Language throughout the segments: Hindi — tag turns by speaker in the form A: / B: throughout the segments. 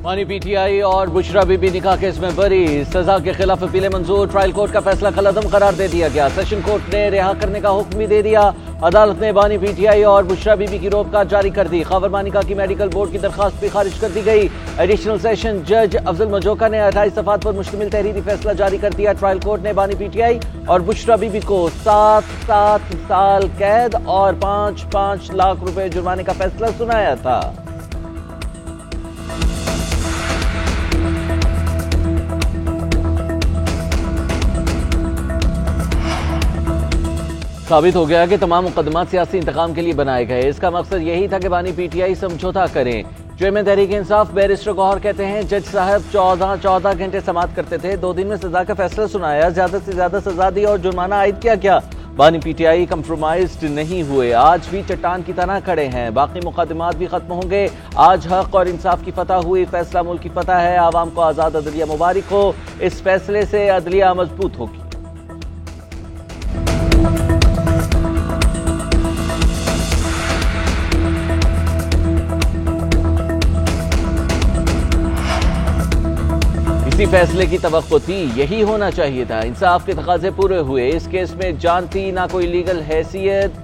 A: पानी पीटीआई और बुशरा बीबी निकाह केस में बरी, सजा के खिलाफ अपीलें मंजूर। ट्रायल कोर्ट का फैसला कलअदम करार दे दिया गया। सेशन कोर्ट ने रिहा करने का हुक्म भी दे दिया। अदालत ने बानी पीटीआई और बुशरा बीबी की रोकथाम जारी कर दी। खबर मानिका की मेडिकल बोर्ड की दरखास्त भी खारिज कर दी गई। एडिशनल सेशन जज अफजल मजोका ने 28 सफात पर मुश्तमिल तहरीरी फैसला जारी कर दिया। ट्रायल कोर्ट ने बानी पीटीआई और बुशरा बीबी को 7 साल कैद और 5 लाख रुपए जुर्माने का फैसला सुनाया था। साबित हो गया कि तमाम मुकदमा सियासी इंतकाम के लिए बनाए गए। इसका मकसद यही था कि बानी पीटीआई समझौता करें। चेयरमैन तहरीक इंसाफ बैरिस्टर गौहर कहते हैं, जज साहब 14 घंटे समाअत करते थे, 2 दिन में सजा का फैसला सुनाया, ज्यादा से ज्यादा सजा दी और जुर्माना आयद किया गया। बानी पीटीआई कंप्रोमाइज्ड नहीं हुए, आज भी चट्टान की तरह खड़े हैं। बाकी मुकदमात भी खत्म होंगे। आज हक और इंसाफ की फतह हुई, फैसला मुल्क की फतह है। आवाम को आजाद अदलिया मुबारक हो। इस फैसले से अदलिया मजबूत होगी। इसी फैसले की तवक्को थी, यही होना चाहिए था। इंसाफ के तकाजे पूरे हुए। इस केस में जान थी, ना कोई लीगल हैसियत।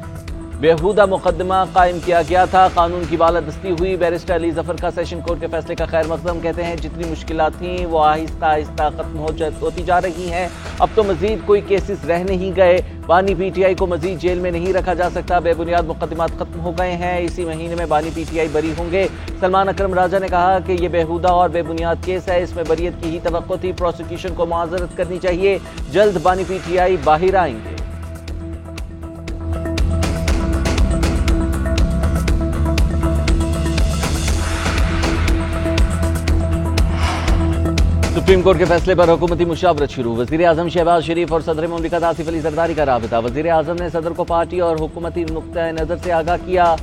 A: बेहुदा मुकदमा कायम किया गया था, कानून की बालादस्ती हुई। बैरिस्टर अली जफर का सेशन कोर्ट के फैसले का खैर मकदम। कहते हैं, जितनी मुश्किलात थी वो आहिस्ता आहिस्ता खत्म होती जा रही हैं। अब तो मजीद कोई केसेस रह नहीं गए। बानी पीटीआई को मजीद जेल में नहीं रखा जा सकता। बेबुनियाद मुकदमात खत्म हो गए हैं। इसी महीने में बानी पीटीआई बरी होंगे। सलमान अकरम राजा ने कहा कि यह बेहुदा और बेबुनियाद केस है, इसमें बरियत की ही तवक्को थी। प्रोसिक्यूशन को माजरत करनी चाहिए। जल्द बानी पीटीआई बाहर आएंगे। सुप्रीम कोर्ट के फैसले पर हुकूमती मुशावरत शुरू। वजीर आजम शहबाज शरीफ और सदर मुमलिकत आसिफ अली जरदारी का राबिता। वजीर आजम ने सदर को पार्टी और हुकूमती नुक्ता नजर से आगाह किया।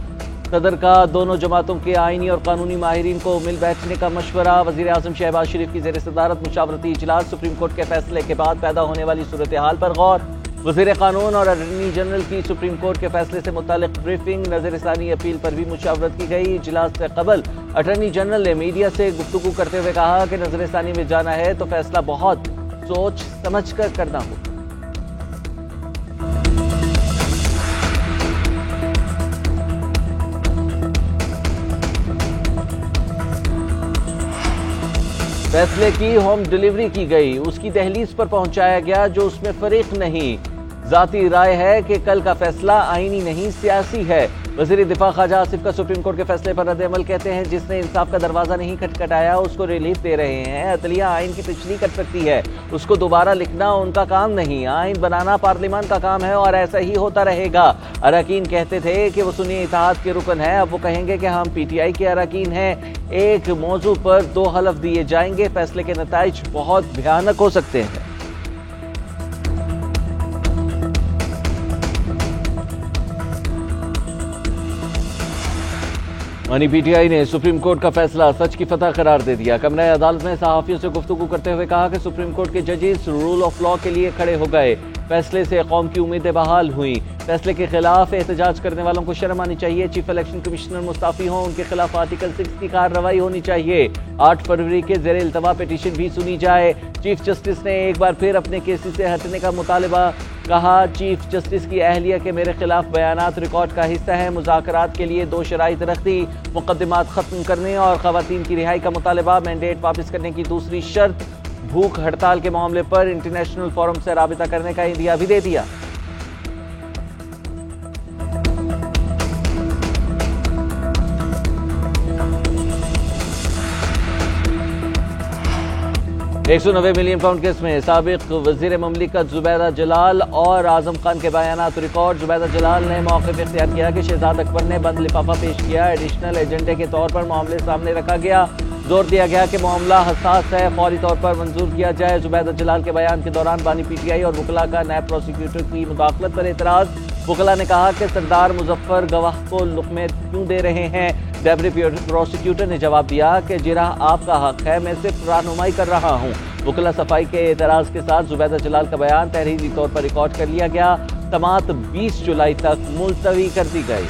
A: सदर का दोनों जमातों के आईनी और कानूनी माहिरीन को मिल बैठने का मशवरा। वजीर आजम शहबाज शरीफ की ज़ेर सदारत मुशावरती इजलास। सुप्रीम कोर्ट के फैसले के बाद पैदा होने वाली सूरत हाल पर गौर। वज़ीर कानून और अटॉर्नी जनरल की सुप्रीम कोर्ट के फैसले से मुतालिक ब्रीफिंग। नजरसानी अपील पर भी मुशावरत की गई। इजलास से कबल अटॉर्नी जनरल ने मीडिया से गुफ्तगू करते हुए कहा कि नजरसानी में जाना है तो फैसला बहुत सोच समझ कर करना हो। फैसले की होम डिलीवरी की गई, उसकी दहलीज पर पहुंचाया गया जो उसमें फरीक नहीं। जाती राय है कि कल का फैसला आईनी नहीं सियासी है। वज़ीर दिफा ख्वाजा आसिफ का सुप्रीम कोर्ट के फैसले पर रद्द-ए-अमल। कहते हैं, जिसने इंसाफ का दरवाजा नहीं खटखटाया उसको रिलीफ दे रहे हैं। अदलिया आइन की तशरीह कर सकती है, उसको दोबारा लिखना उनका काम नहीं। आइन बनाना पार्लियामान का काम है और ऐसा ही होता रहेगा। अरकान कहते थे कि वो सुन्नी इत्तेहाद के रुकन है, अब वो कहेंगे कि हम पीटीआई के अरकान हैं। एक मौजू पर 2 हलफ दिए जाएंगे। फैसले के नताइज बहुत भयानक हो सकते हैं। बानी पीटीआई ने सुप्रीम कोर्ट का फैसला सच की फतह करार दे दिया। कमरा अदालत में सहाफियों से गुफ्तगू करते हुए कहा कि सुप्रीम कोर्ट के जजेस रूल ऑफ लॉ के लिए खड़े हो गए। फैसले से कौम की उम्मीदें बहाल हुई। फैसले के खिलाफ एहतजाज करने वालों को शर्म आनी चाहिए। चीफ इलेक्शन कमिश्नर मुस्ताफी हों, उनके खिलाफ आर्टिकल 6 की कार्रवाई होनी चाहिए। 8 फरवरी के ज़ेर इल्तवा पिटीशन भी सुनी जाए। चीफ जस्टिस ने एक बार फिर अपने केसेस से हटने का मुतालबा कहा। चीफ जस्टिस की अहलिया के मेरे खिलाफ बयानात रिकॉर्ड का हिस्सा है। मुज़ाकरात के लिए 2 शराइत रख दी, मुकदमात खत्म करने और खवातीन की रिहाई का मुतालबा। मैंडेट वापस करने की दूसरी शर्त। भूख हड़ताल के मामले पर इंटरनेशनल फोरम से राबिता करने का इंदिया भी दे दिया। £190 मिलियन केस में साबिक वजीर ममलिकत जुबैदा जलाल और आजम खान के बयानात रिकॉर्ड। जुबैदा जलाल ने मौक़िफ़ इख्तियार किया कि शहजाद अकबर ने बंद लिफाफा पेश किया। एडिशनल एजेंडे के तौर पर मामले सामने रखा गया। जोर दिया गया कि मामला हसास है, फौरी तौर पर मंजूर किया जाए। जुबैदा जलाल के बयान के दौरान बानी पीटीआई और वकला का नायब प्रोसिक्यूटर की मुदाखलत पर एतराज। वकला ने कहा कि सरदार मुजफ्फर गवाह को लुक़मे क्यों दे रहे हैं। डेप्यूटी प्रोसिक्यूटर ने जवाब दिया कि जिरह आपका हक है, मैं सिर्फ रहनुमाई कर रहा हूँ। वकला सफाई के एतराज के साथ जुबैदा जलाल का बयान तहरीरी तौर पर रिकॉर्ड कर लिया गया। समाअत 20 जुलाई तक मुलतवी कर दी गई।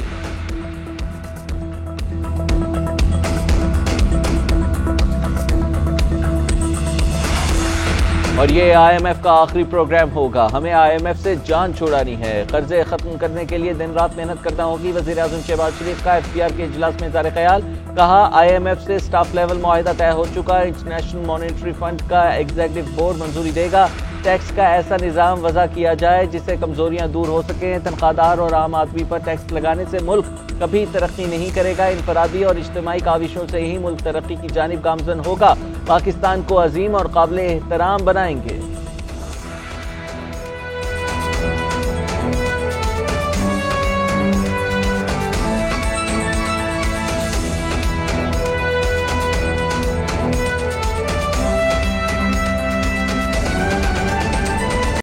A: और ये IMF का आखिरी प्रोग्राम होगा, हमें IMF से जान छुड़ानी है, कर्जे खत्म करने के लिए दिन रात मेहनत करना होगी। वज़ीर-ए-आज़म शहबाज शरीफ का FPR के इजलास में इज़हार ख्याल, कहा IMF से स्टाफ लेवल मुआहिदा तय हो चुका है, इंटरनेशनल मॉनेटरी फंड का एग्जीक्यूटिव बोर्ड मंजूरी देगा। टैक्स का ऐसा निज़ाम वज़ा किया जाए जिससे कमजोरियां दूर हो सकें। तनख्वाहदार और आम आदमी पर टैक्स लगाने से मुल्क कभी तरक्की नहीं करेगा, इनफरादी और इज्तिमाई काविशों से ही मुल्क तरक्की की जानिब गामजन होगा। पाकिस्तान को अजीम और काबिल एहतराम बनाएंगे।